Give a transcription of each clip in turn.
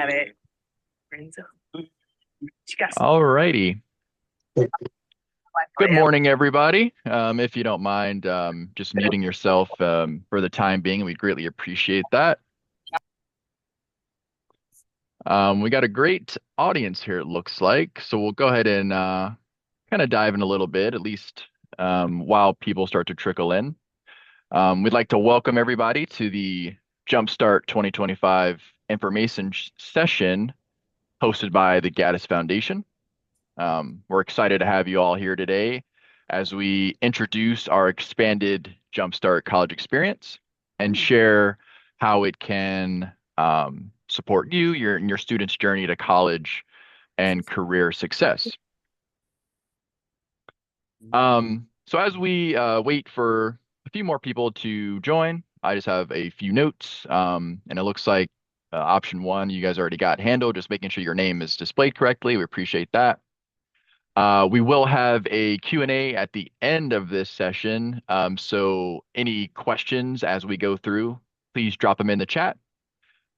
fare Renzo. Ci cazzo All righty. vai Good poi, morning, everybody. If you don't mind, just muting yourself for the time being, we greatly appreciate that. We got a great audience here, it looks like. So we'll go ahead and kind of dive in a little bit, at least while people start to trickle in. We'd like to welcome everybody to the Jumpstart 2025 information session hosted by the Gaddis Foundation. We're excited to have you all here today as we introduce our expanded Jumpstart College experience and share how it can support you, your student's journey to college and career success. So as we wait for a few more people to join, I just have a few notes, and it looks like option one, you guys already got handled, just making sure your name is displayed correctly. We appreciate that. We will have a Q&A at the end of this session. So any questions as we go through, please drop them in the chat.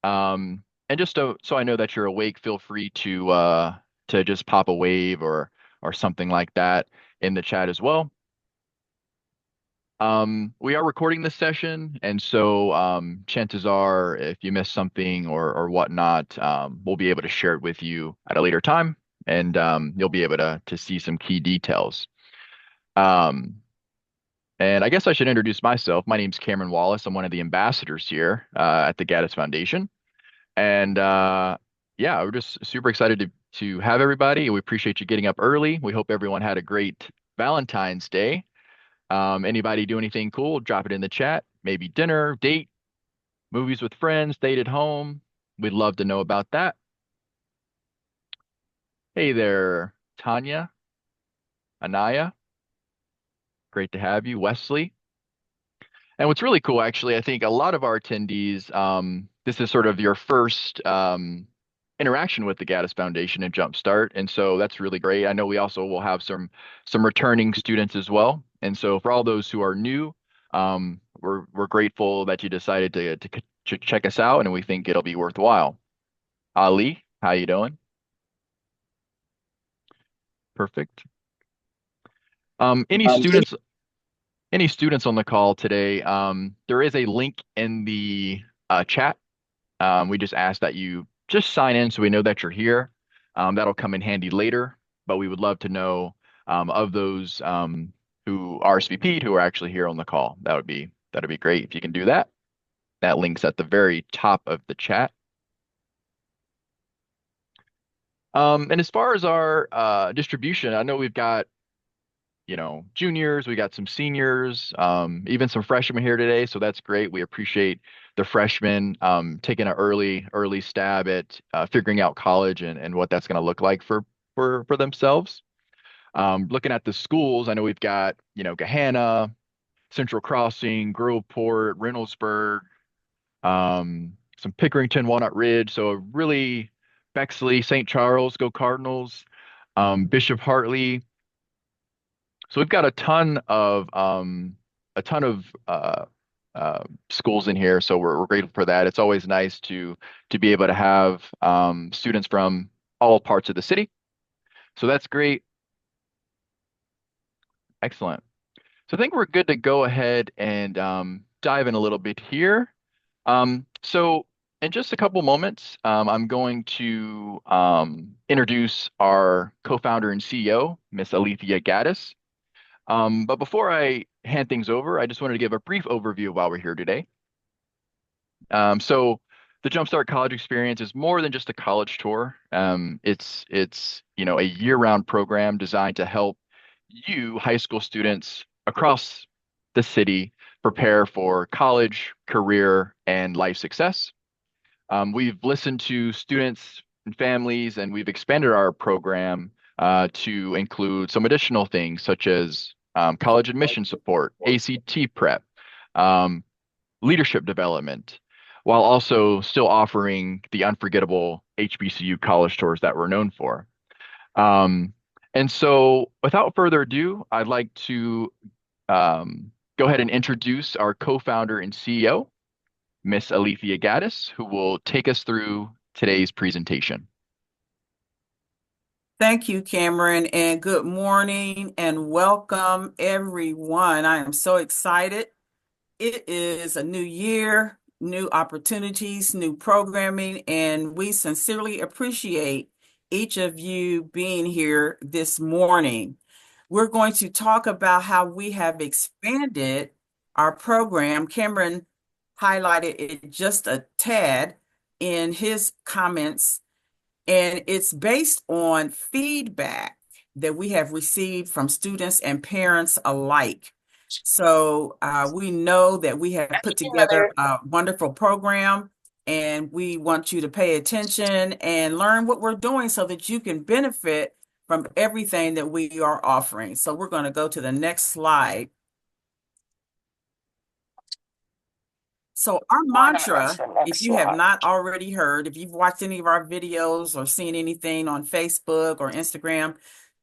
And just so I know that you're awake, feel free to just pop a wave or something like that in the chat as well. We are recording this session, and so chances are if you miss something or whatnot, we'll be able to share it with you at a later time, and you'll be able to see some key details. Um, and I guess I should introduce myself. My name's Cameron Wallace. I'm one of the ambassadors here at the Gaddis Foundation. And yeah, we're just super excited to have everybody. We appreciate you getting up early. We hope everyone had a great Valentine's Day. Anybody do anything cool? Drop it in the chat. Maybe dinner, date, movies with friends, date at home. We'd love to know about that. Hey there, Tanya, Anaya. Great to have you. Wesley. And what's really cool, actually, I think a lot of our attendees, this is sort of your first interaction with the Gaddis Foundation and Jumpstart, and so that's really great. I know we also will have some returning students as well, and so for all those who are new, we're grateful that you decided to check us out, and we think it'll be worthwhile. Ali, how you doing? Perfect. Any students on the call today? There is a link in the chat. We just ask that you just sign in so we know that you're here. That'll come in handy later, but we would love to know of those who RSVP'd who are actually here on the call. That'd be great if you can do that. That link's at the very top of the chat. And as far as our distribution, I know we've got juniors, we got some seniors, even some freshmen here today. So that's great. We appreciate the freshmen taking an early stab at figuring out college and what that's going to look like for themselves. Looking at the schools, I know we've got, Gahanna, Central Crossing, Groveport, Reynoldsburg, some Pickerington, Walnut Ridge. So really Bexley, St. Charles, go Cardinals, Bishop Hartley. So we've got a ton of schools in here, so we're grateful for that. It's always nice to be able to have students from all parts of the city. So that's great. Excellent. So I think we're good to go ahead and dive in a little bit here. So in just a couple moments, I'm going to introduce our co-founder and CEO, Miss Alethea Gaddis. But before I hand things over, I just wanted to give a brief overview of why we're here today. So the Jumpstart College Experience is more than just a college tour. It's a year-round program designed to help you, high school students across the city, prepare for college, career, and life success. We've listened to students and families, and we've expanded our program to include some additional things such as college admission support, ACT prep, um, leadership development, while also still offering the unforgettable HBCU college tours that we're known for. Um, and so, without further ado, I'd like to go ahead and introduce our co-founder and CEO, Miss Alethea Gaddis, who will take us through today's presentation. Thank you, Cameron, and good morning and welcome, everyone. I am so excited. It is a new year, new opportunities, new programming, and we sincerely appreciate each of you being here this morning. We're going to talk about how we have expanded our program. Cameron highlighted it just a tad in his comments, and it's based on feedback that we have received from students and parents alike. So we know that we have put together a wonderful program, and we want you to pay attention and learn what we're doing so that you can benefit from everything that we are offering. So we're going to go to the next slide. So our mantra, if you have not already heard, if you've watched any of our videos or seen anything on Facebook or Instagram,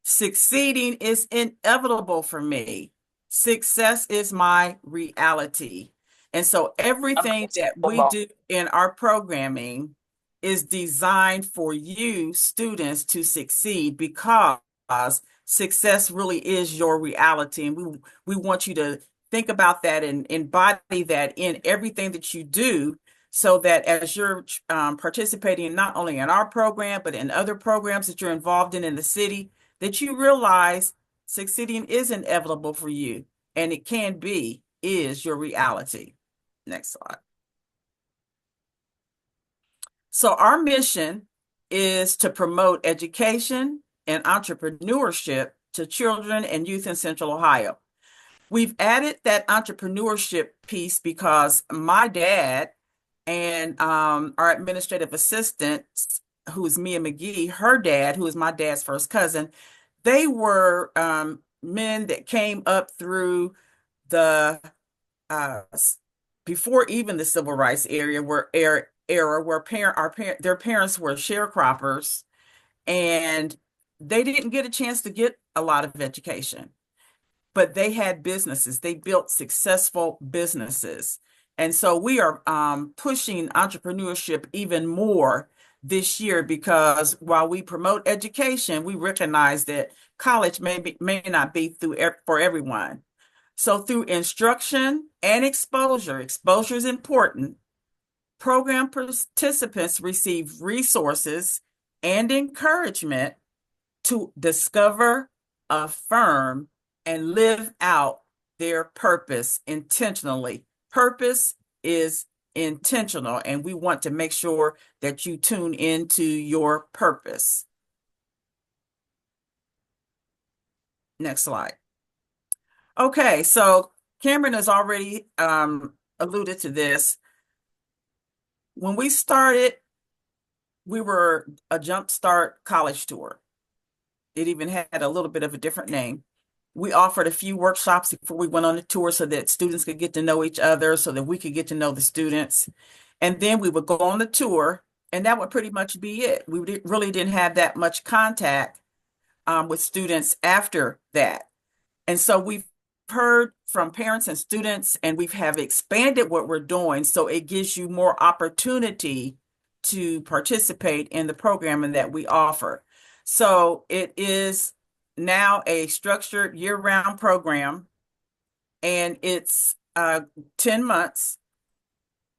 succeeding is inevitable for me. Success is my reality. And so everything that we do in our programming is designed for you students to succeed, because success really is your reality. And we want you to think about that and embody that in everything that you do, so that as you're participating not only in our program, but in other programs that you're involved in the city, that you realize succeeding is inevitable for you, and it is your reality. Next slide. So our mission is to promote education and entrepreneurship to children and youth in Central Ohio. We've added that entrepreneurship piece because my dad and our administrative assistant, who is Mia McGee, her dad, who is my dad's first cousin, they were men that came up through the before even the civil rights era, where their parents were sharecroppers, and they didn't get a chance to get a lot of education, but they had businesses. They built successful businesses. And so we are pushing entrepreneurship even more this year, because while we promote education, we recognize that college may not be for everyone. So through instruction and exposure is important. Program participants receive resources and encouragement to discover, affirm, and live out their purpose intentionally. Purpose is intentional, and we want to make sure that you tune into your purpose. Next slide. Okay, so Cameron has already alluded to this. When we started, we were a Jumpstart College Tour. It even had a little bit of a different name. We offered a few workshops before we went on the tour so that students could get to know each other, so that we could get to know the students. And then we would go on the tour, and that would pretty much be it. We really didn't have that much contact with students after that. And so we've heard from parents and students, and we have expanded what we're doing, so it gives you more opportunity to participate in the programming that we offer. So it is now a structured year-round program, and it's 10 months,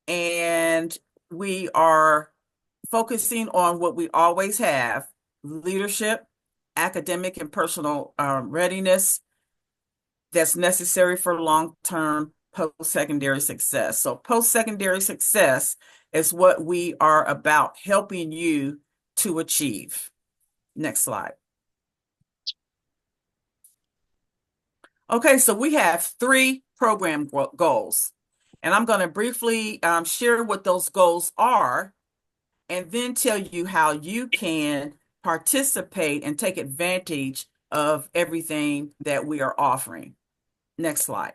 and we are focusing on what we always have: leadership, academic and personal readiness that's necessary for long-term post-secondary success. So post-secondary success is what we are about helping you to achieve. Next slide. Okay, so we have 3 program goals, and I'm going to briefly share what those goals are, and then tell you how you can participate and take advantage of everything that we are offering. Next slide.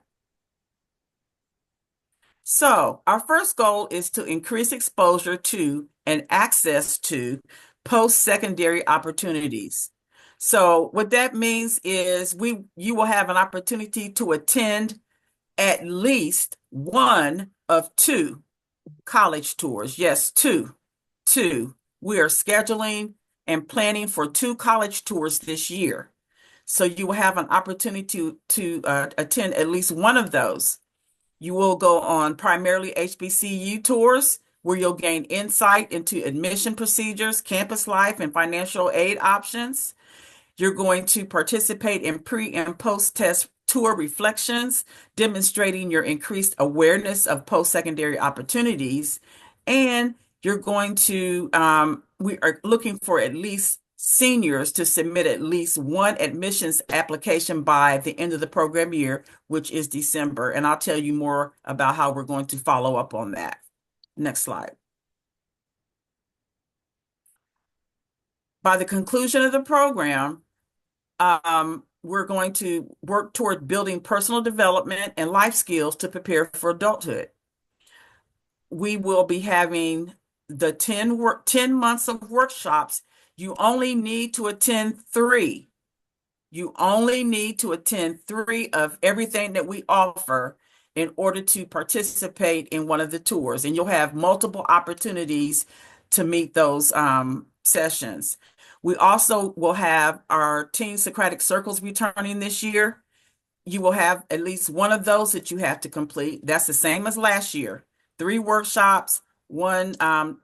So our first goal is to increase exposure to and access to post-secondary opportunities. So what that means is you will have an opportunity to attend at least one of 2 college tours. Yes, two we are scheduling and planning for 2 college tours this year. So you will have an opportunity to attend at least one of those. You will go on primarily HBCU tours, where you'll gain insight into admission procedures, campus life, and financial aid options. You're going to participate in pre and post-test tour reflections, demonstrating your increased awareness of post-secondary opportunities. And you're going to, we are looking for at least seniors to submit at least one admissions application by the end of the program year, which is December. And I'll tell you more about how we're going to follow up on that. Next slide. By the conclusion of the program, we're going to work toward building personal development and life skills to prepare for adulthood. We will be having the 10 months of workshops. You only need to attend 3. You only need to attend 3 of everything that we offer in order to participate in one of the tours. And you'll have multiple opportunities to meet those sessions. We also will have our Teen Socratic Circles returning this year. You will have at least one of those that you have to complete. That's the same as last year. 3 workshops, 1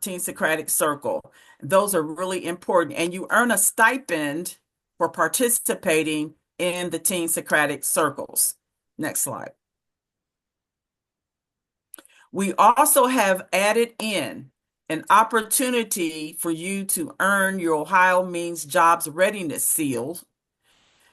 Teen Socratic Circle. Those are really important. And you earn a stipend for participating in the Teen Socratic Circles. Next slide. We also have added in an opportunity for you to earn your Ohio Means Jobs Readiness Seal,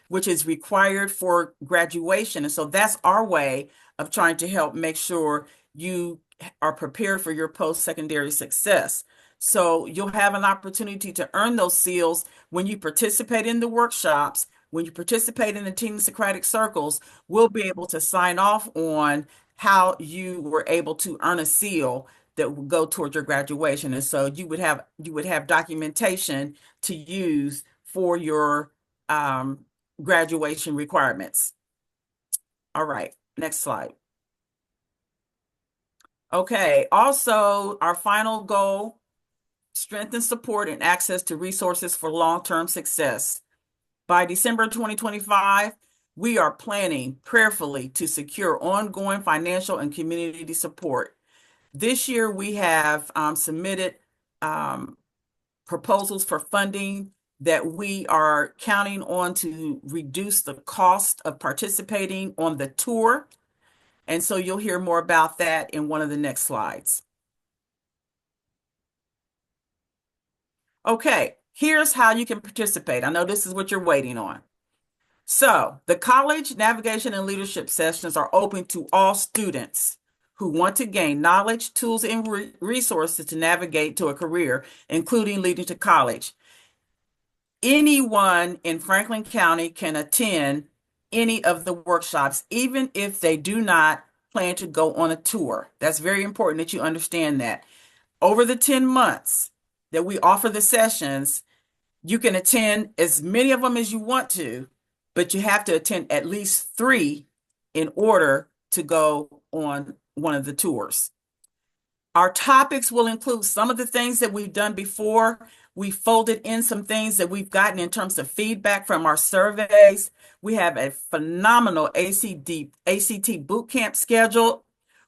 which is required for graduation. And so that's our way of trying to help make sure you are prepared for your post-secondary success. So you'll have an opportunity to earn those seals when you participate in the workshops, when you participate in the Teen Socratic Circles. We'll be able to sign off on how you were able to earn a seal that will go towards your graduation. And so you would have documentation to use for your graduation requirements. All right, next slide. Okay, also our final goal, strengthen support and access to resources for long-term success. By December 2025, we are planning prayerfully to secure ongoing financial and community support. This year, we have submitted proposals for funding that we are counting on to reduce the cost of participating on the tour. And so you'll hear more about that in one of the next slides. Okay, here's how you can participate. I know this is what you're waiting on. So the college navigation and leadership sessions are open to all students who want to gain knowledge, tools, and resources to navigate to a career, including leading to college. Anyone in Franklin County can attend any of the workshops, even if they do not plan to go on a tour. That's very important that you understand that. Over the 10 months that we offer the sessions, you can attend as many of them as you want to, but you have to attend at least 3 in order to go on one of the tours. Our topics will include some of the things that we've done before. We folded in some things that we've gotten in terms of feedback from our surveys. We have a phenomenal ACT bootcamp scheduled.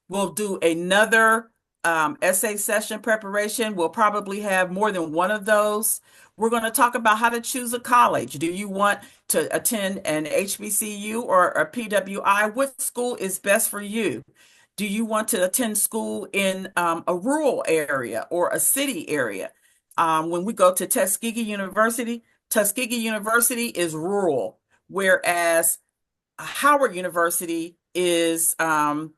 We'll do another essay session preparation. We'll probably have more than one of those. We're going to talk about how to choose a college. Do you want to attend an HBCU or a PWI? What school is best for you? Do you want to attend school in a rural area or a city area? When we go to Tuskegee University is rural, whereas Howard University is in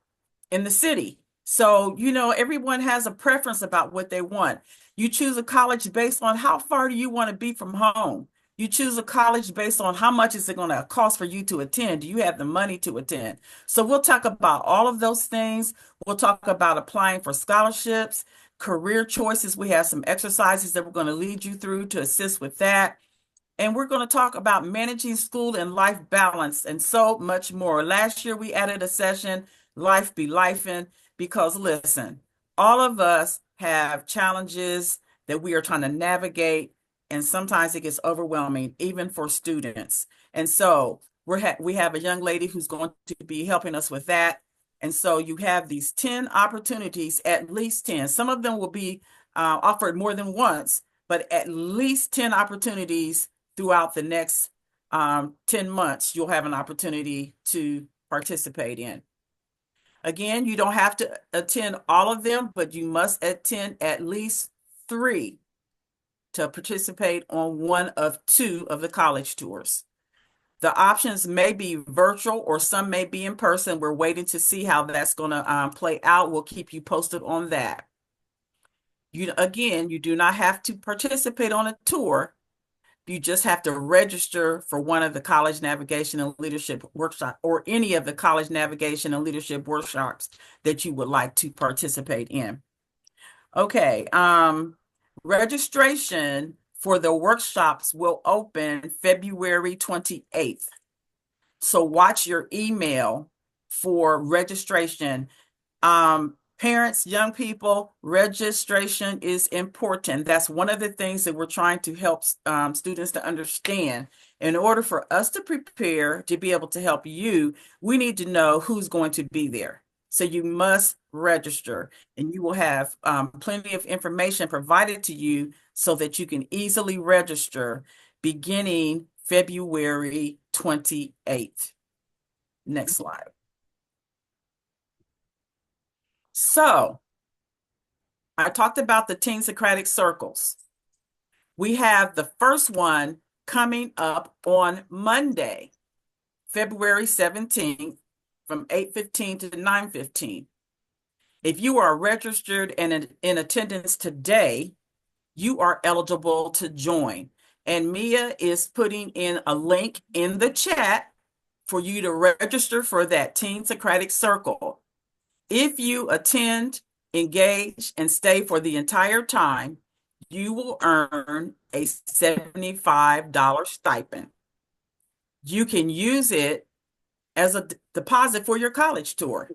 the city. So, you know, everyone has a preference about what they want. You choose a college based on how far do you want to be from home. You choose a college based on how much is it going to cost for you to attend. Do you have the money to attend? So we'll talk about all of those things. We'll talk about applying for scholarships, career choices. We have some exercises that we're going to lead you through to assist with that. And we're going to talk about managing school and life balance and so much more. Last year, we added a session, Life Be Lifin', because listen, all of us have challenges that we are trying to navigate, and sometimes it gets overwhelming, even for students. And so we have a young lady who's going to be helping us with that. And so you have these 10 opportunities, at least 10. Some of them will be offered more than once, but at least 10 opportunities throughout the next 10 months, you'll have an opportunity to participate in. Again, you don't have to attend all of them, but you must attend at least 3 to participate on one of 2 of the college tours. The options may be virtual or some may be in person. We're waiting to see how that's going to play out. We'll keep you posted on that. Again, you do not have to participate on a tour. You just have to register for one of the college navigation and leadership workshops or any of the college navigation and leadership workshops that you would like to participate in. Okay, registration for the workshops will open February 28th. So watch your email for registration. Parents, young people, registration is important. That's one of the things that we're trying to help students to understand. In order for us to prepare to be able to help you, we need to know who's going to be there. So you must register, and you will have plenty of information provided to you so that you can easily register beginning February 28th. Next slide. So I talked about the Teen Socratic Circles. We have the first one coming up on Monday, February 17th from 8:15 to 9:15. If you are registered and in attendance today, you are eligible to join. And Mia is putting in a link in the chat for you to register for that Teen Socratic Circle. If you attend, engage, and stay for the entire time, you will earn a $75 stipend. You can use it as a deposit for your college tour.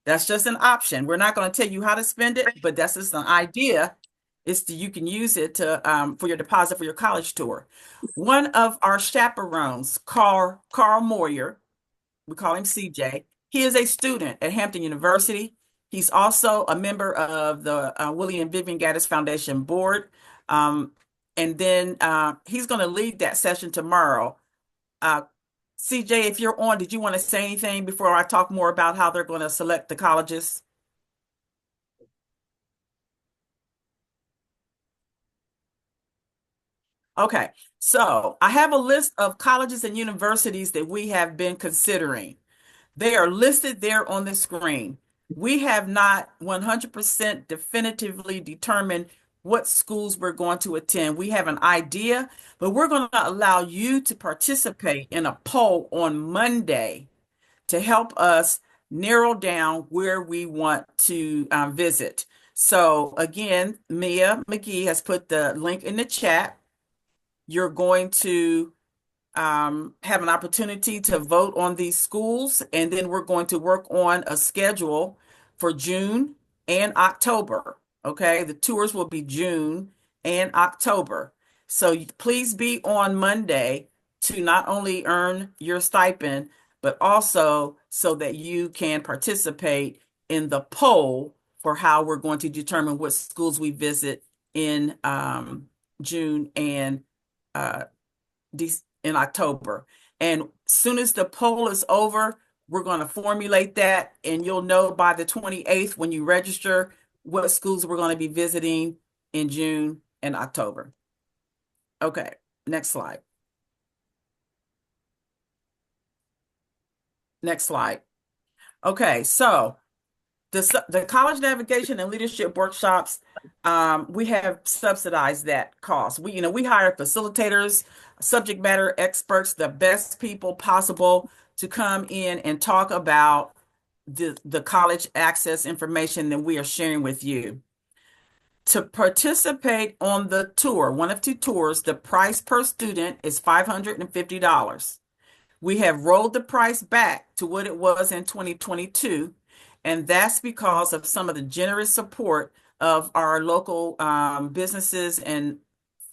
That's just an option. We're not going to tell you how to spend it, but that's just an idea. You can use it to for your deposit for your college tour. One of our chaperones, Carl Moyer, we call him CJ. He is a student at Hampton University. He's also a member of the William Vivian Gaddis Foundation Board. And then he's going to lead that session tomorrow. CJ, if you're on, did you want to say anything before I talk more about how they're going to select the colleges? Okay, so I have a list of colleges and universities that we have been considering. They are listed there on the screen. We have not 100% definitively determined what schools we're going to attend. We have an idea, but we're going to allow you to participate in a poll on Monday to help us narrow down where we want to visit. So again, Mia McGee has put the link in the chat. You're going to have an opportunity to vote on these schools, and then we're going to work on a schedule for June and October. Okay, the tours will be June and October. So please be on Monday to not only earn your stipend, but also so that you can participate in the poll for how we're going to determine what schools we visit in June and in October. And soon as the poll is over, we're going to formulate that, and you'll know by the 28th when you register what schools we're going to be visiting in June and October. Okay, next slide. Next slide. Okay, so the college navigation and leadership workshops, we have subsidized that cost. We hire facilitators, subject matter experts, the best people possible to come in and talk about the college access information that we are sharing with you. To participate on the tour, one of 2 tours, the price per student is $550. We have rolled the price back to what it was in 2022, and that's because of some of the generous support of our local businesses and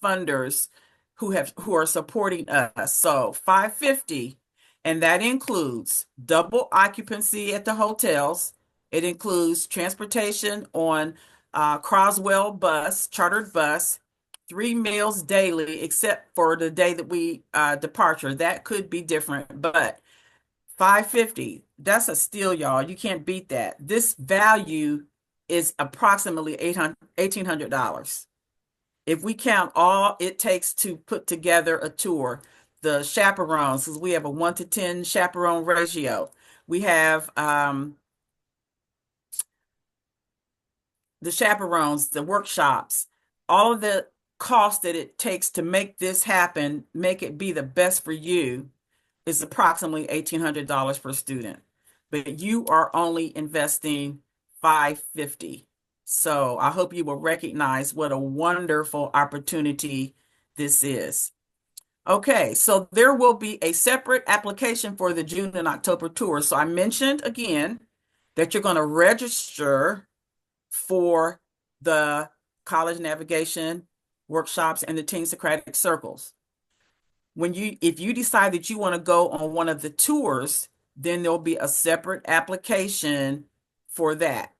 funders who are supporting us. So 550, and that includes double occupancy at the hotels. It includes transportation on Croswell bus, chartered bus, 3 meals daily, except for the day that we departure. That could be different, but 550, that's a steal, y'all. You can't beat that. This value is approximately $1,800. If we count all it takes to put together a tour, the chaperones, because we have a 1 to 10 chaperone ratio. We have the chaperones, the workshops, all of the cost that it takes to make this happen, make it be the best for you, is approximately $1,800 per student. But you are only investing $550. So I hope you will recognize what a wonderful opportunity this is. Okay, so there will be a separate application for the June and October tour. So I mentioned again that you're going to register for the college navigation workshops and the Teen Socratic circles. If you decide that you want to go on one of the tours, then there'll be a separate application for that.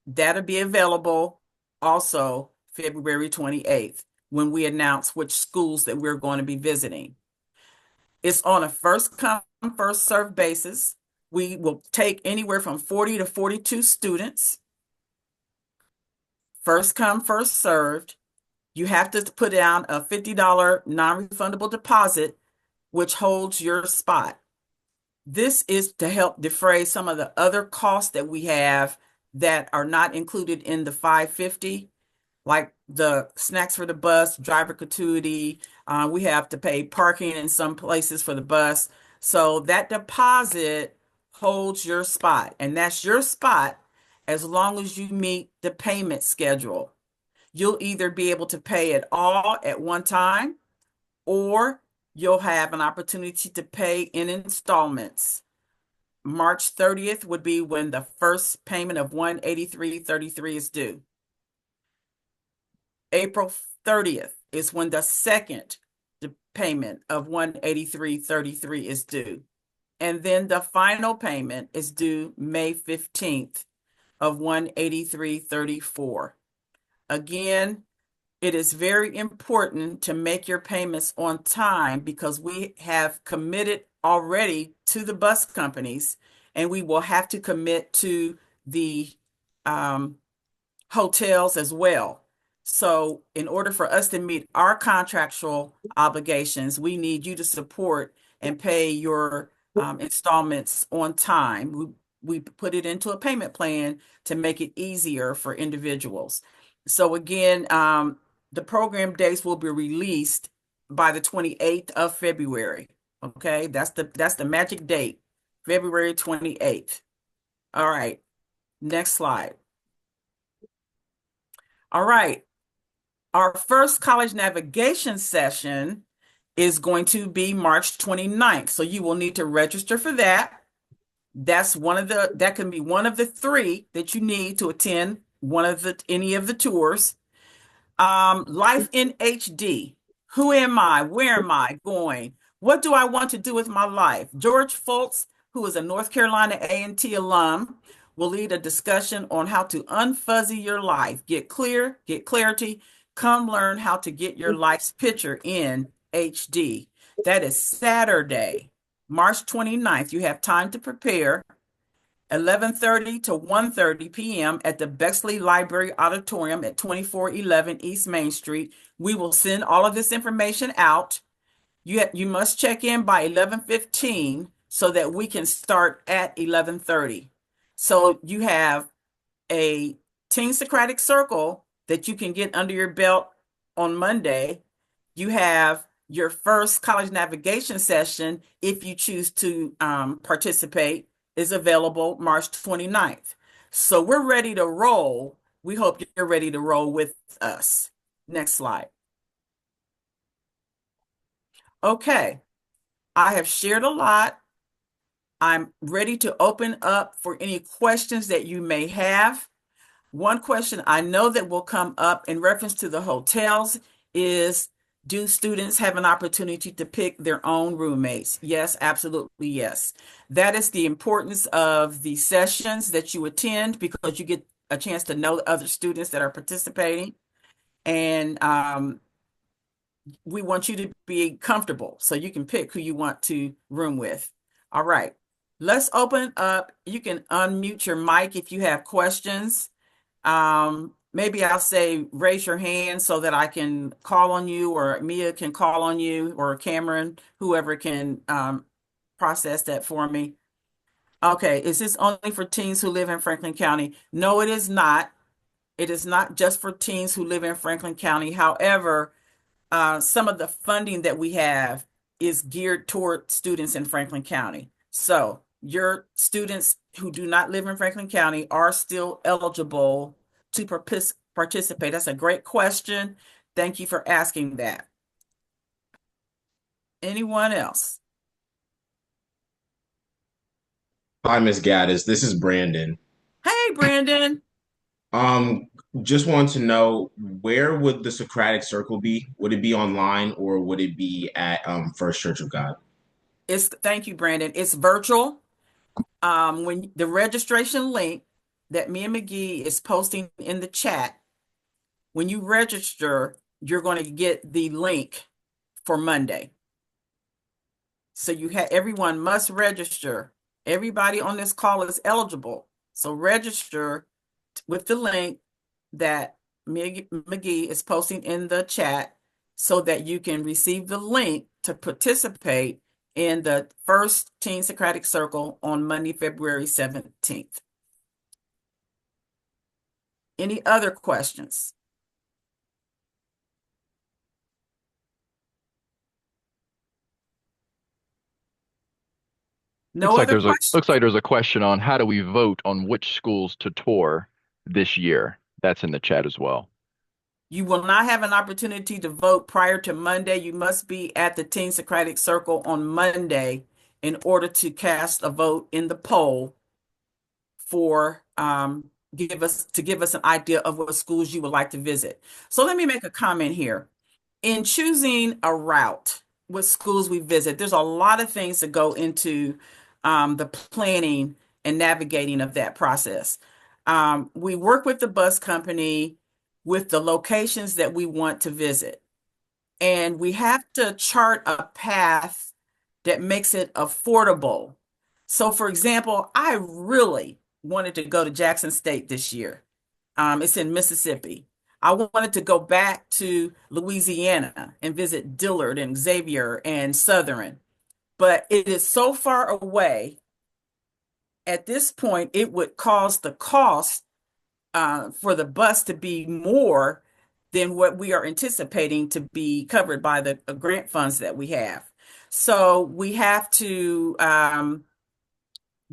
That'll be available also February 28th when we announce which schools that we're going to be visiting. It's on a first come, first served basis. We will take anywhere from 40 to 42 students. First come, first served. You have to put down a $50 non-refundable deposit, which holds your spot. This is to help defray some of the other costs that we have that are not included in the 550, like the snacks for the bus, driver gratuity. We have to pay parking in some places for the bus. So that deposit holds your spot, and that's your spot as long as you meet the payment schedule. You'll either be able to pay it all at one time, or you'll have an opportunity to pay in installments. March 30th would be when the first payment of $183.33 is due. April 30th is when the second payment of $183.33 is due. And then the final payment is due May 15th of $183.34. Again, it is very important to make your payments on time because we have committed already to the bus companies, and we will have to commit to the hotels as well. So in order for us to meet our contractual obligations, we need you to support and pay your installments on time. We put it into a payment plan to make it easier for individuals. So again, the program dates will be released by the 28th of February. Okay, that's the magic date, February 28th. All right, next slide. All right, our first college navigation session is going to be March 29th. So you will need to register for that. That can be one of the 3 that you need to attend any of the tours. Life in HD. Who am I? Where am I going? What do I want to do with my life? George Fultz, who is a North Carolina A&T alum, will lead a discussion on how to unfuzzy your life. Get clear, get clarity. Come learn how to get your life's picture in HD. That is Saturday, March 29th. You have time to prepare. 11:30 to 1:30 p.m. at the Bexley Library Auditorium at 2411 East Main Street. We will send all of this information out. You must check in by 11:15 so that we can start at 11:30. So you have a Teen Socratic Circle that you can get under your belt on Monday. You have your first college navigation session, if you choose to participate, is available March 29th. So we're ready to roll. We hope you're ready to roll with us. Next slide. Okay, I have shared a lot. I'm ready to open up for any questions that you may have. One question I know that will come up in reference to the hotels is, do students have an opportunity to pick their own roommates? Yes, absolutely, yes. That is the importance of the sessions that you attend, because you get a chance to know the other students that are participating. And we want you to be comfortable so you can pick who you want to room with. All right, let's open up. You can unmute your mic if you have questions. Maybe I'll say raise your hand so that I can call on you, or Mia can call on you, or Cameron, whoever can process that for me. Okay, is this only for teens who live in Franklin County? No, it is not. It is not just for teens who live in Franklin County. However, some of the funding that we have is geared toward students in Franklin County. So your students who do not live in Franklin County are still eligible to participate. That's a great question. Thank you for asking that. Anyone else? Hi, Miss Gaddis. This is Brandon. Hey, Brandon. Um, just wanted to know, where would the Socratic Circle be? Would it be online or would it be at First Church of God? Thank you, Brandon. It's virtual. When the registration link that Mia McGee is posting in the chat, when you register, you're going to get the link for Monday. So everyone must register. Everybody on this call is eligible. So register with the link that Mia McGee is posting in the chat so that you can receive the link to participate in the first Teen Socratic Circle on Monday, February 17th. Any other questions? No other questions? Looks like there's a question on how do we vote on which schools to tour this year. That's in the chat as well. You will not have an opportunity to vote prior to Monday. You must be at the Teen Socratic Circle on Monday in order to cast a vote in the poll for give us an idea of what schools you would like to visit. So let me make a comment here. In choosing a route, what schools we visit, there's a lot of things that go into the planning and navigating of that process. We work with the bus company with the locations that we want to visit, and we have to chart a path that makes it affordable. So, for example, I really wanted to go to Jackson State this year. It's in Mississippi. I wanted to go back to Louisiana and visit Dillard and Xavier and Southern, but it is so far away. At this point, it would cause the cost for the bus to be more than what we are anticipating to be covered by the grant funds that we have. So we have to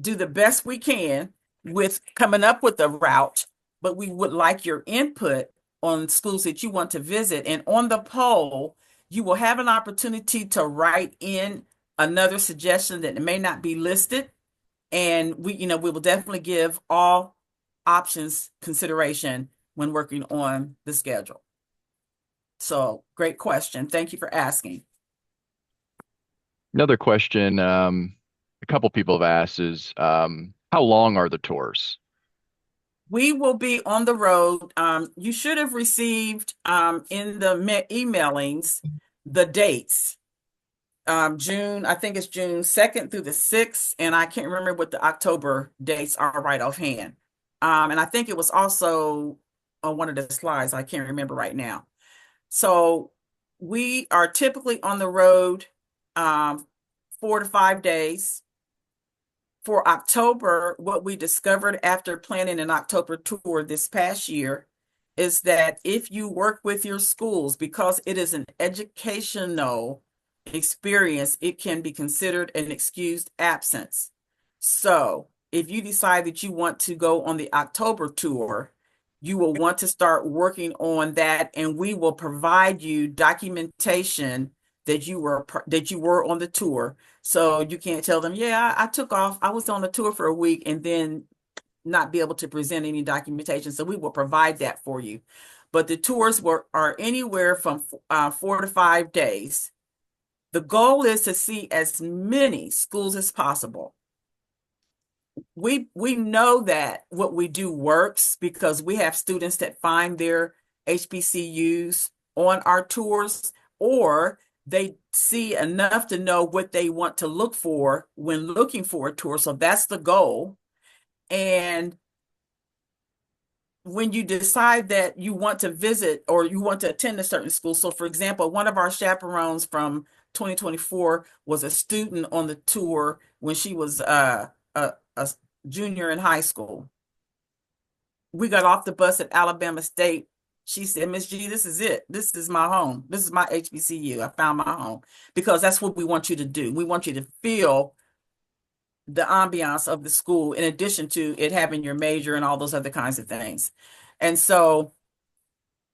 do the best we can with coming up with a route, but we would like your input on schools that you want to visit. And on the poll, you will have an opportunity to write in another suggestion that may not be listed. And we will definitely give all options consideration when working on the schedule. So great question. Thank you for asking. Another question a couple people have asked is, how long are the tours? We will be on the road. You should have received in the emailings the dates. June, I think it's June 2nd through the 6th, and I can't remember what the October dates are right offhand. And I think it was also on one of the slides. I can't remember right now. So we are typically on the road 4 to 5 days. For October, what we discovered after planning an October tour this past year is that if you work with your schools, because it is an educational experience, it can be considered an excused absence. So if you decide that you want to go on the October tour, you will want to start working on that, and we will provide you documentation that you were on the tour. So you can't tell them, yeah, I took off. I was on the tour for a week and then not be able to present any documentation. So we will provide that for you. But the tours are anywhere from 4 to 5 days. The goal is to see as many schools as possible. We know that what we do works because we have students that find their HBCUs on our tours, or they see enough to know what they want to look for when looking for a tour. So that's the goal. And when you decide that you want to visit or you want to attend a certain school, so for example, one of our chaperones from 2024 was a student on the tour when she was a junior in high school. We got off the bus at Alabama State. She said, Miss G, this is it. This is my home. This is my HBCU. I found my home, because that's what we want you to do. We want you to feel the ambiance of the school, in addition to it having your major and all those other kinds of things. And so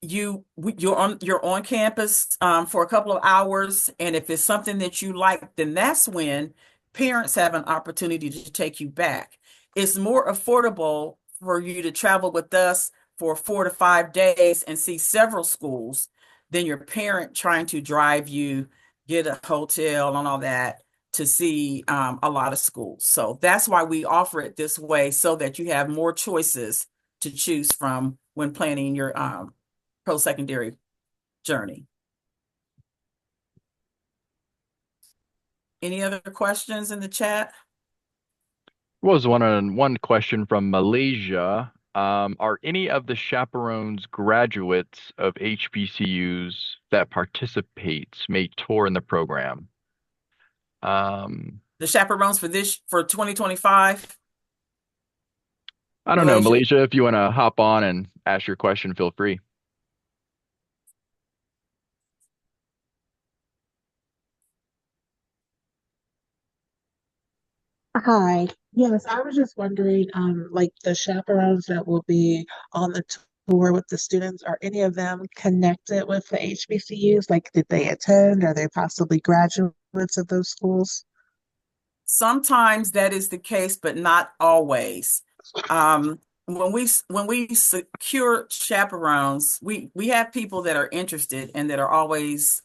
you're on campus for a couple of hours, and if it's something that you like, then that's when parents have an opportunity to take you back. It's more affordable for you to travel with us for 4 to 5 days and see several schools than your parent trying to drive you, get a hotel and all that to see a lot of schools. So that's why we offer it this way, so that you have more choices to choose from when planning your post-secondary journey. Any other questions in the chat? Was one question from Malaysia. Are any of the chaperones graduates of HBCUs that participates may tour in the program? The chaperones for 2025? I don't know, Malaysia? Malaysia, if you want to hop on and ask your question, feel free. Hi. Yes, I was just wondering, like the chaperones that will be on the tour with the students, are any of them connected with the HBCUs? Like, did they attend? Are they possibly graduates of those schools? Sometimes that is the case, but not always. When we secure chaperones, we have people that are interested and that are always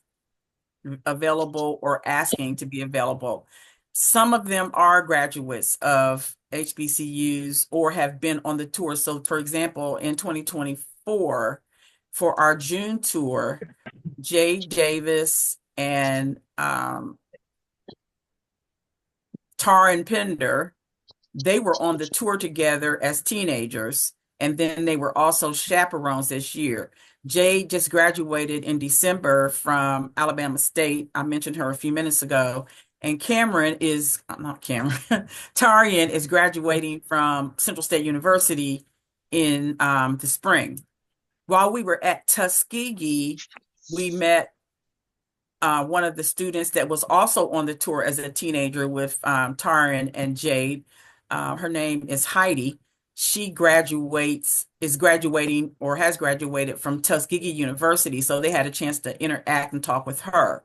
available or asking to be available. Some of them are graduates of HBCUs or have been on the tour. So, for example, in 2024, for our June tour, Jay Davis and Taran Pender, they were on the tour together as teenagers, and then they were also chaperones this year. Jay just graduated in December from Alabama State. I mentioned her a few minutes ago. And Cameron is, not Cameron, Tarian is graduating from Central State University in the spring. While we were at Tuskegee, we met one of the students that was also on the tour as a teenager with Tarian and Jade. Her name is Heidi. She is graduating or has graduated from Tuskegee University. So they had a chance to interact and talk with her.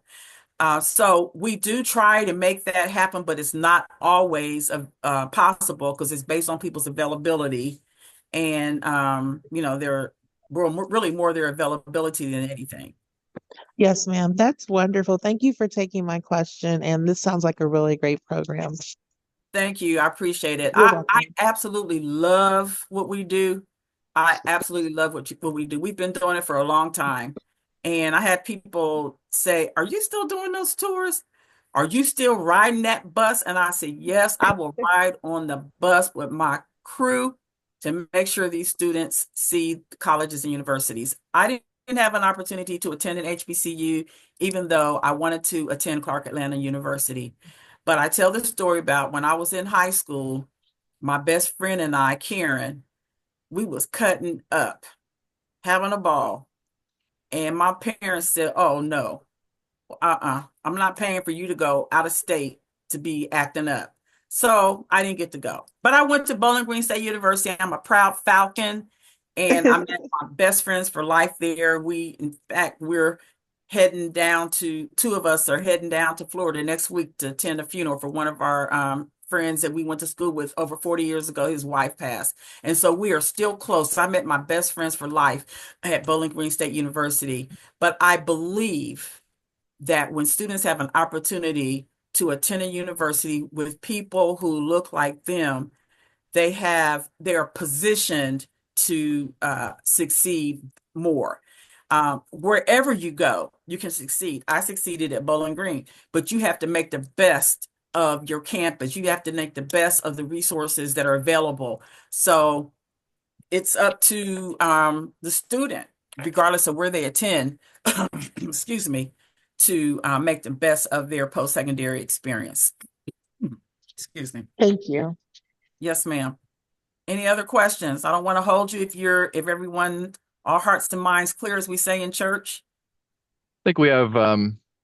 So we do try to make that happen, but it's not always possible because it's based on people's availability. And, they're really more their availability than anything. Yes, ma'am. That's wonderful. Thank you for taking my question. And this sounds like a really great program. Thank you. I appreciate it. You're I welcome. absolutely love what we do. I absolutely love what we do. We've been doing it for a long time. And I had people say, "Are you still doing those tours? Are you still riding that bus?" And I said, "Yes, I will ride on the bus with my crew to make sure these students see colleges and universities." I didn't have an opportunity to attend an HBCU, even though I wanted to attend Clark Atlanta University. But I tell the story about when I was in high school, my best friend and I, Karen, we was cutting up, having a ball. And my parents said, "Oh, no, I'm not paying for you to go out of state to be acting up." So I didn't get to go. But I went to Bowling Green State University. I'm a proud Falcon. And I met my best friends for life there. In fact, we're two of us are heading down to Florida next week to attend a funeral for one of our friends that we went to school with over 40 years ago. His wife passed. And so we are still close. I met my best friends for life at Bowling Green State University. But I believe that when students have an opportunity to attend a university with people who look like them, they are positioned to succeed more. Wherever you go, you can succeed. I succeeded at Bowling Green, but you have to make the best of your campus. You have to make the best of the resources that are available. So it's up to the student, regardless of where they attend, excuse me, to make the best of their post-secondary experience. Excuse me. Thank you. Yes, ma'am. Any other questions? I don't want to hold you if everyone, all hearts and minds clear, as we say in church. I think we have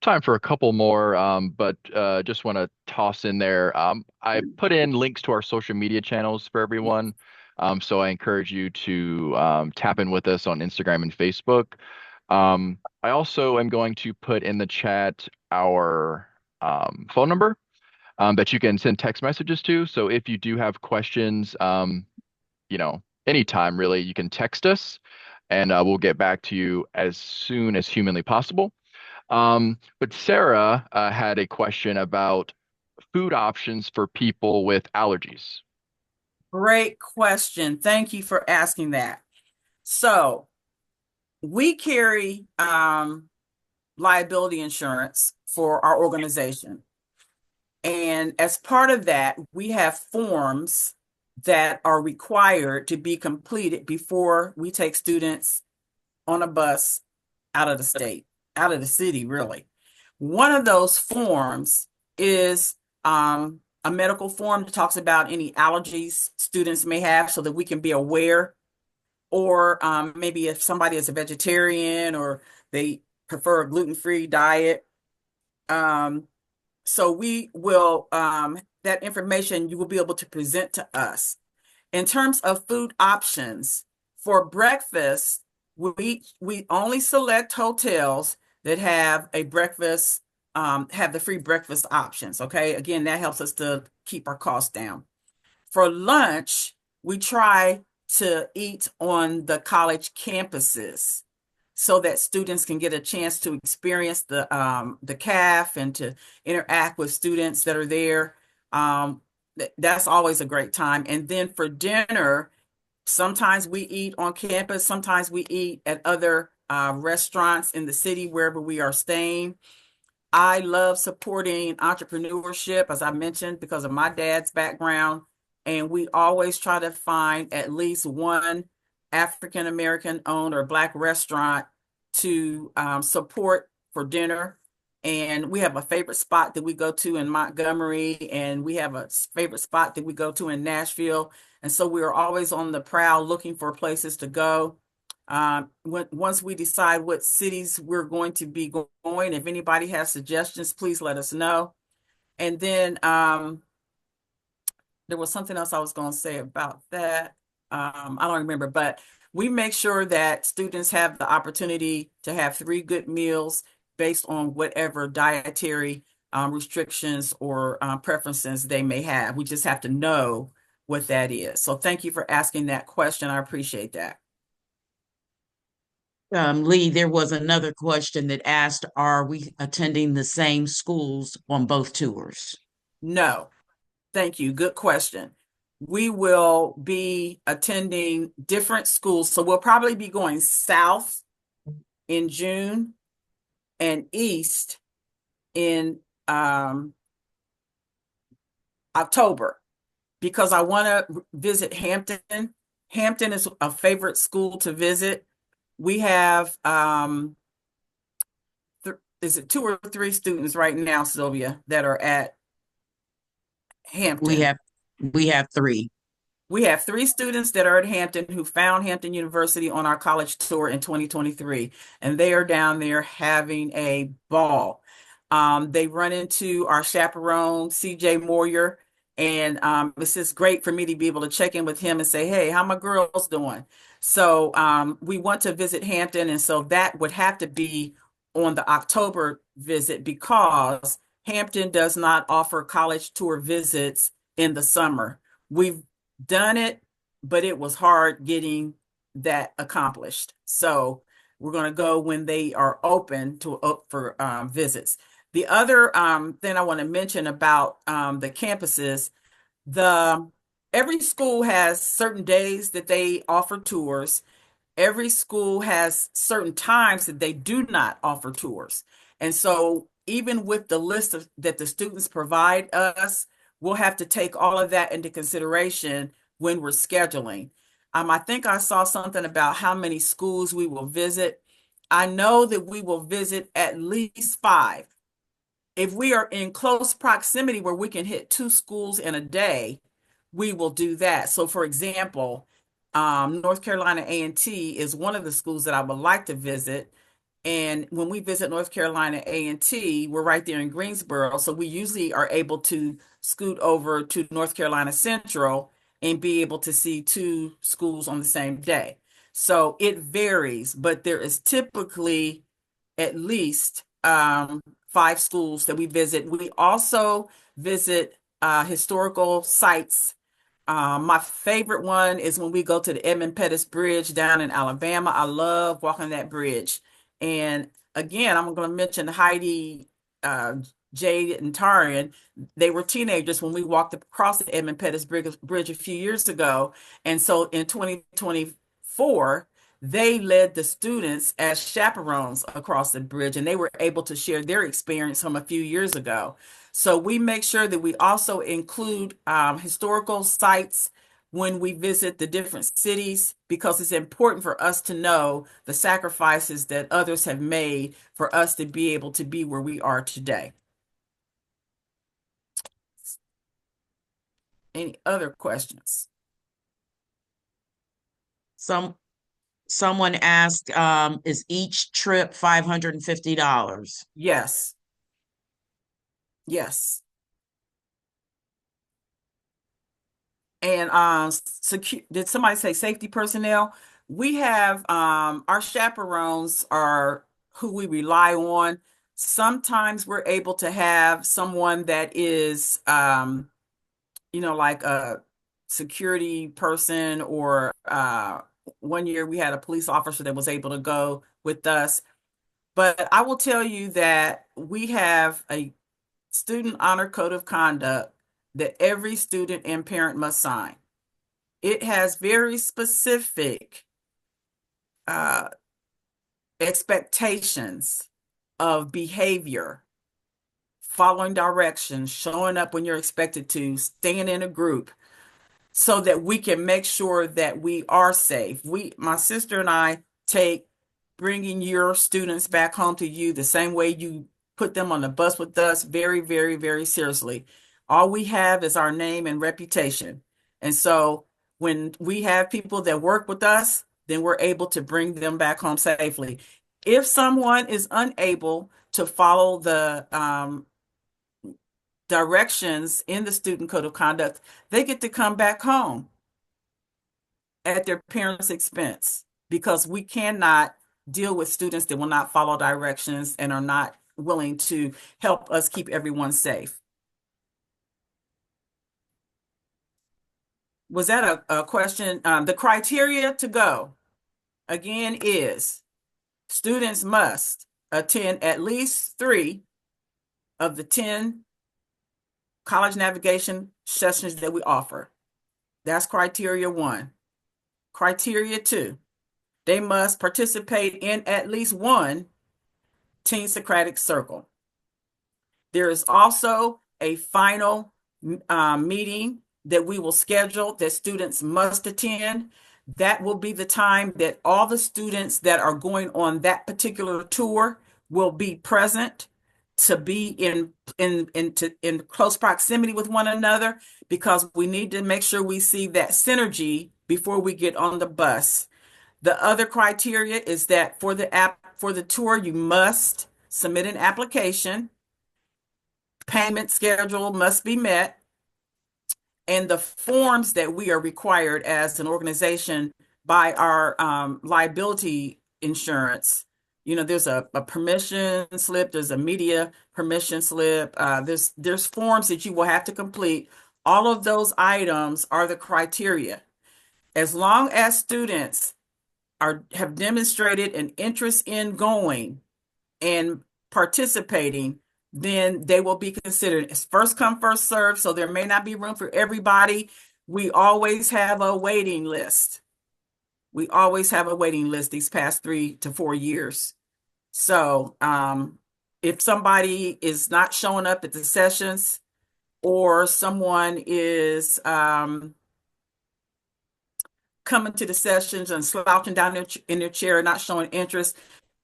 time for a couple more, but just want to toss in there. I put in links to our social media channels for everyone. So I encourage you to tap in with us on Instagram and Facebook. I also am going to put in the chat our phone number that you can send text messages to. So if you do have questions, anytime really, you can text us and we'll get back to you as soon as humanly possible. But Sarah had a question about food options for people with allergies. Great question. Thank you for asking that. So we carry liability insurance for our organization. And as part of that, we have forms that are required to be completed before we take students on a bus out of the state, out of the city, really. One of those forms is a medical form that talks about any allergies students may have so that we can be aware, or maybe if somebody is a vegetarian or they prefer a gluten-free diet. So we will, that information you will be able to present to us. In terms of food options, for breakfast, we only select hotels that have a breakfast, have the free breakfast options, okay? Again, that helps us to keep our costs down. For lunch, we try to eat on the college campuses so that students can get a chance to experience the CAF and to interact with students that are there. That's always a great time. And then for dinner, sometimes we eat on campus, sometimes we eat at other restaurants in the city, wherever we are staying. I love supporting entrepreneurship, as I mentioned, because of my dad's background. And we always try to find at least one African-American owned or Black restaurant to support for dinner. And we have a favorite spot that we go to in Montgomery, and we have a favorite spot that we go to in Nashville. And so we are always on the prowl looking for places to go. Once we decide what cities we're going to be going, if anybody has suggestions, please let us know. And then there was something else I was going to say about that. I don't remember, but we make sure that students have the opportunity to have 3 good meals based on whatever dietary restrictions or preferences they may have. We just have to know what that is. So thank you for asking that question. I appreciate that. Lee, there was another question that asked, are we attending the same schools on both tours? No. Thank you. Good question. We will be attending different schools. So we'll probably be going south in June and east in October, because I want to visit Hampton. Hampton is a favorite school to visit. We have, is it 2 or 3 students right now, Sylvia, that are at Hampton? We have 3. We have 3 students that are at Hampton who found Hampton University on our college tour in 2023, and they are down there having a ball. They run into our chaperone, CJ Moyer, and it's just great for me to be able to check in with him and say, hey, how my girls doing? So we want to visit Hampton, and so that would have to be on the October visit, because Hampton does not offer college tour visits in the summer. We've done it, but it was hard getting that accomplished. So we're going to go when they are open for visits. The other thing I want to mention about the campuses, every school has certain days that they offer tours. Every school has certain times that they do not offer tours. And so even with the list that the students provide us, we'll have to take all of that into consideration when we're scheduling. I think I saw something about how many schools we will visit. I know that we will visit at least 5. If we are in close proximity where we can hit 2 schools in a day, we will do that. So for example, North Carolina A&T is one of the schools that I would like to visit. And when we visit North Carolina A&T, we're right there in Greensboro. So we usually are able to scoot over to North Carolina Central and be able to see 2 schools on the same day. So it varies, but there is typically at least 5 schools that we visit. We also visit historical sites. My favorite one is when we go to the Edmund Pettus Bridge down in Alabama. I love walking that bridge. And again, I'm going to mention Heidi, Jade, and Tarian. They were teenagers when we walked across the Edmund Pettus Bridge a few years ago. And so in 2024, they led the students as chaperones across the bridge, and they were able to share their experience from a few years ago. So we make sure that we also include historical sites when we visit the different cities, because it's important for us to know the sacrifices that others have made for us to be able to be where we are today. Any other questions? Someone asked, is each trip $550? Yes. Yes. And did somebody say safety personnel? We have our chaperones are who we rely on. Sometimes we're able to have someone that is like a security person, or one year we had a police officer that was able to go with us. But I will tell you that we have a student honor code of conduct that every student and parent must sign. It has very specific expectations of behavior, following directions, showing up when you're expected to, staying in a group, so that we can make sure that we are safe. My sister and I take bringing your students back home to you the same way you put them on the bus with us very, very, very seriously. All we have is our name and reputation. And so when we have people that work with us, then we're able to bring them back home safely. If someone is unable to follow the directions in the student code of conduct, they get to come back home at their parents' expense, because we cannot deal with students that will not follow directions and are not willing to help us keep everyone safe. Was that a question? The criteria to go, again, is students must attend at least 3 of the 10 college navigation sessions that we offer. That's criteria 1. Criteria 2, they must participate in at least 1 Teen Socratic Circle. There is also a final meeting that we will schedule that students must attend. That will be the time that all the students that are going on that particular tour will be present, to be in close proximity with one another, because we need to make sure we see that synergy before we get on the bus. The other criteria is that for the tour, you must submit an application. Payment schedule must be met. And the forms that we are required as an organization by our liability insurance, there's a permission slip, there's a media permission slip, there's forms that you will have to complete All of those items are the criteria. As long as students have demonstrated an interest in going and participating, then they will be considered. It's first come, first served, so there may not be room for everybody. We always have a waiting list. We always have a waiting list these past 3 to 4 years. So if somebody is not showing up at the sessions, or someone is coming to the sessions and slouching down in their chair, not showing interest,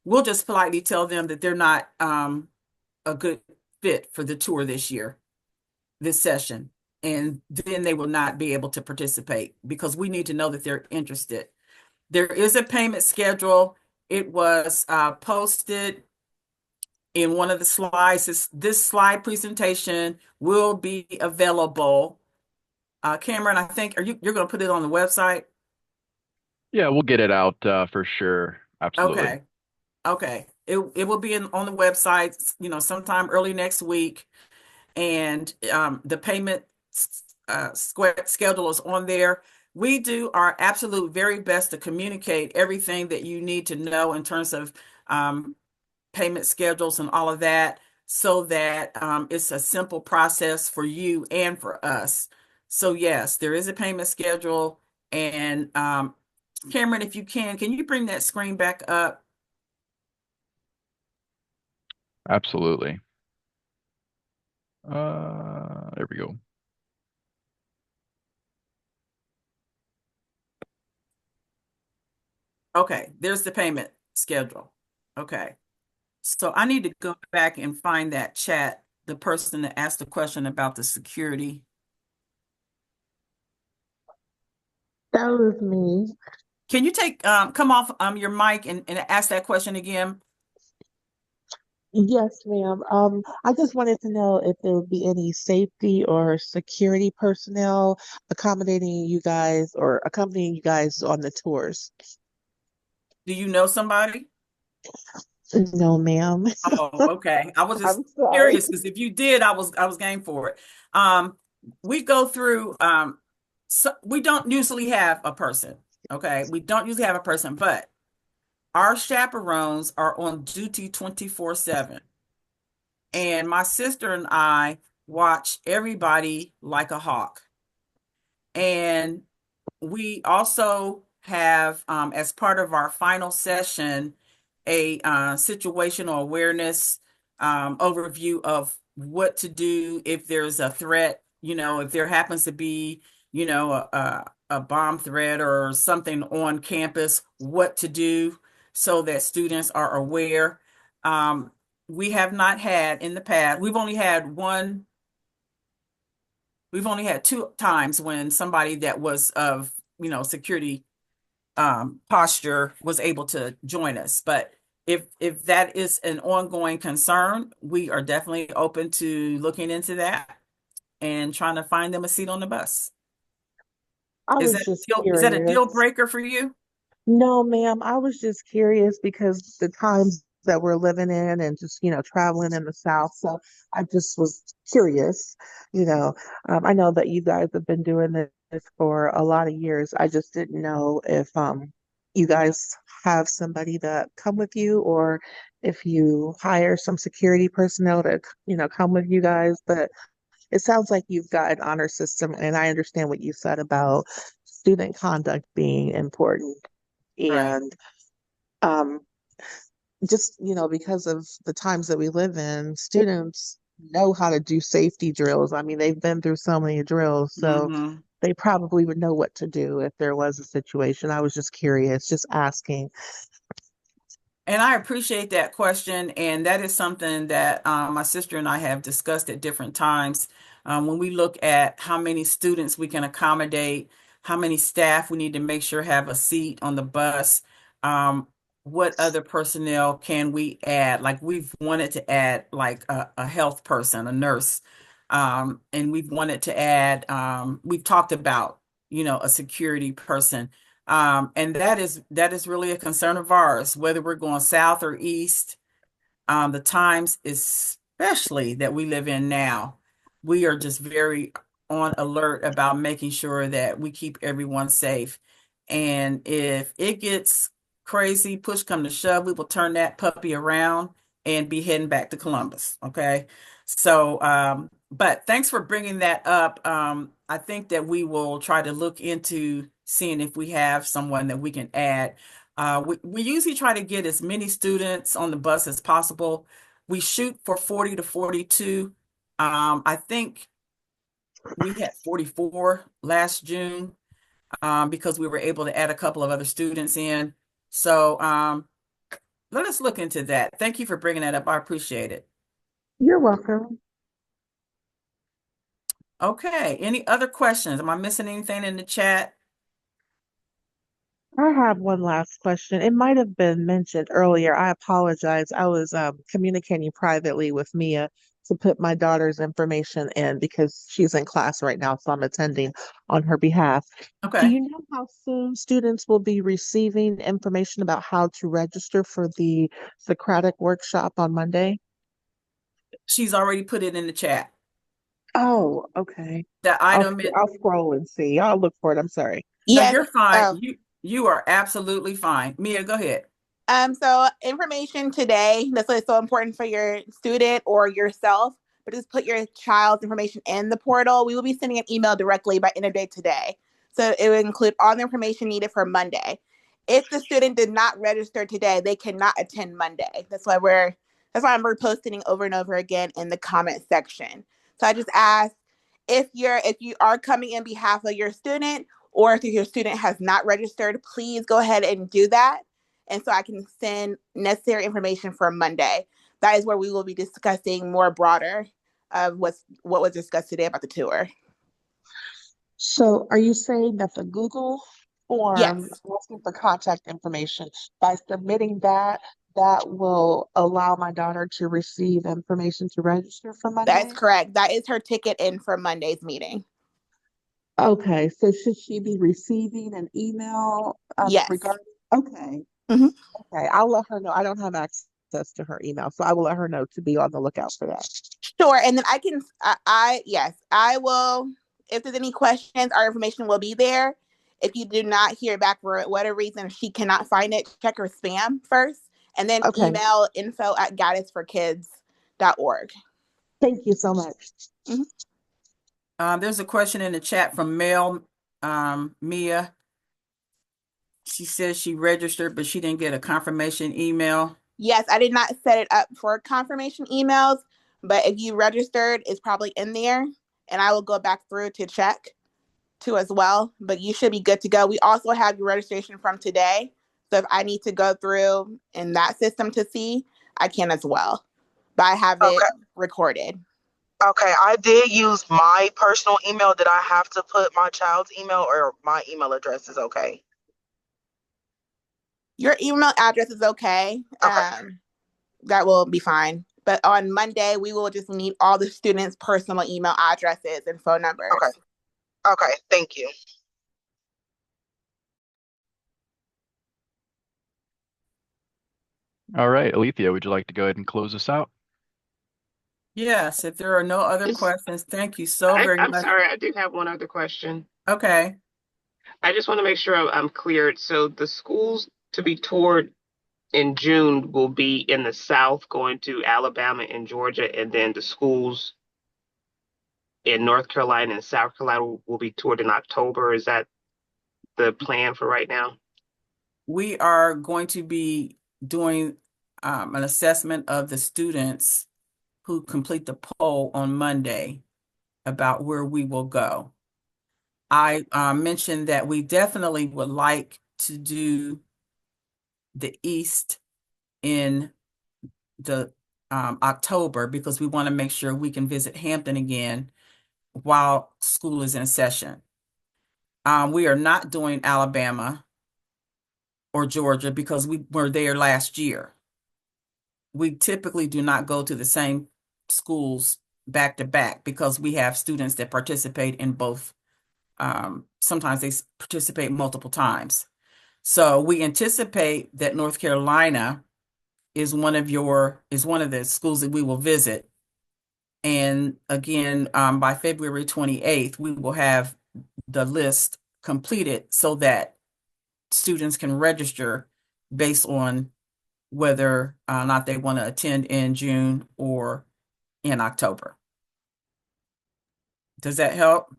we'll just politely tell them that they're not a good fit for the tour this session. And then they will not be able to participate because we need to know that they're interested. There is a payment schedule. It was posted in one of the slides. This slide presentation will be available. Cameron, I think, you're going to put it on the website? Yeah, we'll get it out for sure. Absolutely. Okay. It will be on the website, sometime early next week. And the payment schedule is on there. We do our absolute very best to communicate everything that you need to know in terms of payment schedules and all of that, so that it's a simple process for you and for us. So yes, there is a payment schedule. And Cameron, if you can you bring that screen back up? Absolutely. There we go. Okay, there's the payment schedule. Okay. So I need to go back and find that chat, the person that asked the question about the security. That was me. Can you come off your mic and ask that question again? Yes, ma'am. I just wanted to know if there would be any safety or security personnel accommodating you guys or accompanying you guys on the tours. Do you know somebody? No, ma'am. Oh, okay. I was just I'm sorry. curious because if you did, I was game for it. We go through. So we don't usually have a person. Okay, we don't usually have a person, but our chaperones are on duty 24/7. And my sister and I watch everybody like a hawk. And we also have, as part of our final session, a situational awareness overview of what to do if there's a threat, if there happens to be, a bomb threat or something on campus, what to do so that students are aware. We have not had in the past, we've only had 2 times when somebody that was of, security posture was able to join us. But if that is an ongoing concern, we are definitely open to looking into that and trying to find them a seat on the bus. I Is was just is that a deal curious. breaker for you? No, ma'am. I was just curious because the times that we're living in and just, traveling in the South. So I just was curious, you know. I know that you guys have been doing this for a lot of years. I just didn't know if you guys have somebody that come with you or if you hire some security personnel to, come with you guys. But it sounds like you've got an honor system, and I understand what you said about student conduct being important. Right. And um, just, because of the times that we live in, students know how to do safety drills. I mean, they've been through so many drills, so Mhm. they probably would know what to do if there was a situation. I was just curious, just asking. And I appreciate that question. And that is something that my sister and I have discussed at different times. When we look at how many students we can accommodate, how many staff we need to make sure have a seat on the bus, what other personnel can we add? Like we've wanted to add like a health person, a nurse. And we've wanted to add, we've talked about, a security person. And that is really a concern of ours, whether we're going south or east. The times, especially that we live in now, we are just very on alert about making sure that we keep everyone safe. And if it gets crazy, push come to shove, we will turn that puppy around and be heading back to Columbus. Okay. So, but thanks for bringing that up. I think that we will try to look into seeing if we have someone that we can add. We usually try to get as many students on the bus as possible. We shoot for 40 to 42. I think we had 44 last June because we were able to add a couple of other students in. So let us look into that. Thank you for bringing that up. I appreciate it. You're welcome. Okay, any other questions? Am I missing anything in the chat? I have one last question. It might have been mentioned earlier. I apologize. I was communicating privately with Mia to put my daughter's information in because she's in class right now, so I'm attending on her behalf. Do Okay, you know how soon students will be receiving information about how to register for the Socratic workshop on Monday? she's already put it in the chat. Oh, okay. The item, I'll scroll and see. I'll look for it. I'm sorry. no, Yes. you're fine. Oh, You are absolutely fine. Mia, go ahead. so information today, that's why it's so important for your student or yourself, but just put your child's information in the portal. We will be sending an email directly by end of day today. So it will include all the information needed for Monday. If the student did not register today, they cannot attend Monday. That's why I'm reposting over and over again in the comment section. So I just ask if you are coming in behalf of your student, or if your student has not registered, please go ahead and do that. And so I can send necessary information for Monday. That is where we will be discussing more broader of what was discussed today about the tour. So are you saying that the Google form Yes, asking for contact information, by submitting that, that will allow my daughter to receive information to register for that is Monday? correct. That is her ticket in for Monday's meeting. Okay, so should she be receiving an email Yes. regarding? Okay, Mhm. okay, I'll let her know. I don't have access to her email, so I will let her know to be on the lookout for that. Sure. And then yes, I will. If there's any questions, our information will be there. If you do not hear back for whatever reason, she cannot find it, check her spam first, and then Okay, email info@guidanceforkids.org. thank you so much. There's a question in the chat from Mel, Mia. She says she registered, but she didn't get a confirmation email. Yes, I did not set it up for confirmation emails, but if you registered, it's probably in there, and I will go back through to check too as well. But you should be good to go. We also have your registration from today, so if I need to go through in that system to see, I can as well. But I have it recorded. Okay, I did use my personal email. Did I have to put my child's email, or my email address is okay? Your email address is okay. That will be fine. But on Monday, we will just need all the students' personal email addresses and phone numbers. Okay, thank you. All right, Alethea, would you like to go ahead and close us out? Yes, if there are no other Just- questions, thank you so very I'm much. sorry, I do have one other question. Okay. I just want to make sure I'm cleared. So the schools to be toured in June will be in the South, going to Alabama and Georgia, and then the schools in North Carolina and South Carolina will be toured in October. Is that the plan for right now? We are going to be doing an assessment of the students who complete the poll on Monday about where we will go. I mentioned that we definitely would like to do the East in the October because we want to make sure we can visit Hampton again while school is in session. We are not doing Alabama or Georgia because we were there last year. We typically do not go to the same schools back to back because we have students that participate in both. Sometimes they participate multiple times. So we anticipate that North Carolina is one of the schools that we will visit. And again, by February 28th, we will have the list completed so that students can register based on whether or not they want to attend in June or in October. Does that help?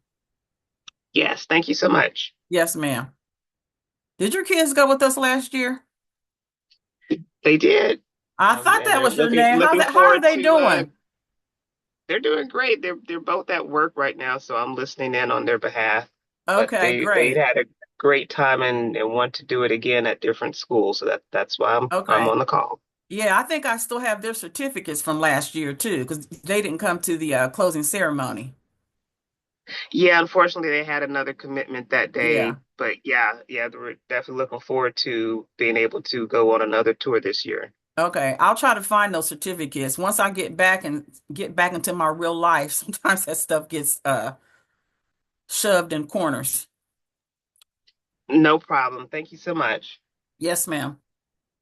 Yes, thank you so much. Yes, ma'am. Did your kids go with us last year? They did. I thought And that they're was your name. looking How are forward they to doing? they're doing great. They're both at work right now, so I'm listening in on their behalf. But Okay, they great. had a great time and want to do it again at different schools. So that's why I'm Okay. on the call. Yeah, I think I still have their certificates from last year too, because they didn't come to the closing ceremony. Yeah, unfortunately they had another commitment that day. Yeah. But yeah, we're definitely looking forward to being able to go on another tour this year. Okay, I'll try to find those certificates. Once I get back into my real life, sometimes that stuff gets shoved in corners. No problem. Thank you so much. Yes, ma'am.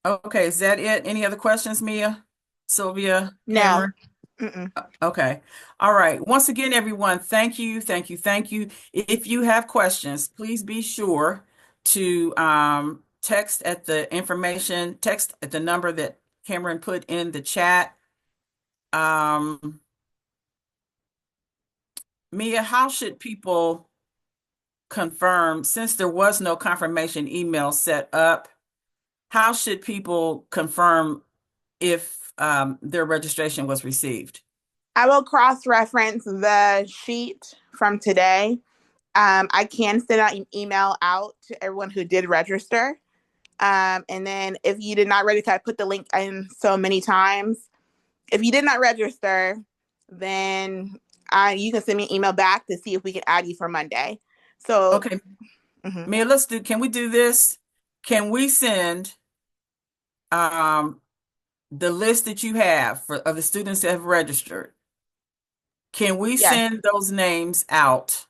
Okay, is that it? Any other questions, Mia, Sylvia, No. Cameron? Mm-mm. Okay. All right. Once again, everyone, thank you, thank you, thank you. If you have questions, please be sure to text at the number that Cameron put in the chat. Mia, how should people confirm, since there was no confirmation email set up, how should people confirm if their registration was received? I will cross-reference the sheet from today. I can send out an email out to everyone who did register. And then if you did not register, I put the link in so many times. If you did not register, then you can send me an email back to see if we can add you for Monday. So, Okay. Mia, can we do this? Can we send the list that you have of the students that have registered? Can we Yes. send those names out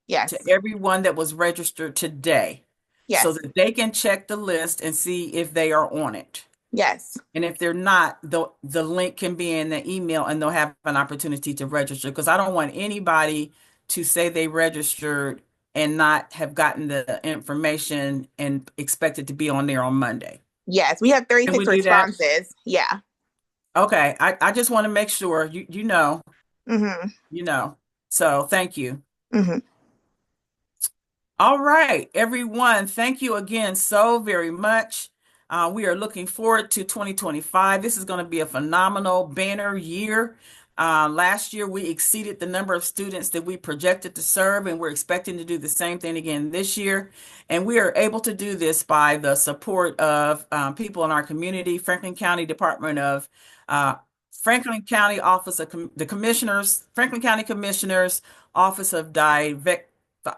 Yes. to everyone that was registered today? Yes. So that they can check the list and see if they are on it. Yes. And if they're not, the link can be in the email and they'll have an opportunity to register. Because I don't want anybody to say they registered and not have gotten the information and expect it to be on there on Monday. Yes, we have 36 Can we do that? responses. Yeah. Okay, I just want to make sure you know. Mm-hmm. You know. So thank you. Mm-hmm. All right, everyone. Thank you again so very much. We are looking forward to 2025. This is going to be a phenomenal banner year. Last year, we exceeded the number of students that we projected to serve, and we're expecting to do the same thing again this year. And we are able to do this by the support of people in our community, Franklin County Department of Franklin County Office of the Commissioners, Franklin County Commissioners, Office of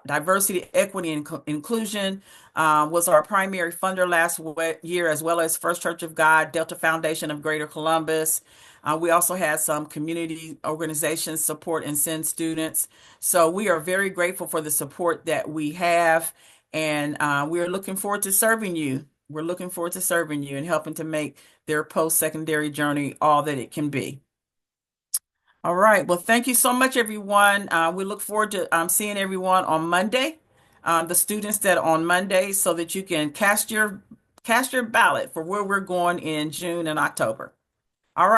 Diversity, Equity, and Inclusion was our primary funder last year, as well as First Church of God, Delta Foundation of Greater Columbus. We also had some community organizations support and send students. So we are very grateful for the support that we have, and we are looking forward to serving you. We're looking forward to serving you and helping to make their post-secondary journey all that it can be. All right. Well, thank you so much, everyone. We look forward to seeing everyone on Monday, the students that are on Monday, so that you can cast your ballot for where we're going in June and October.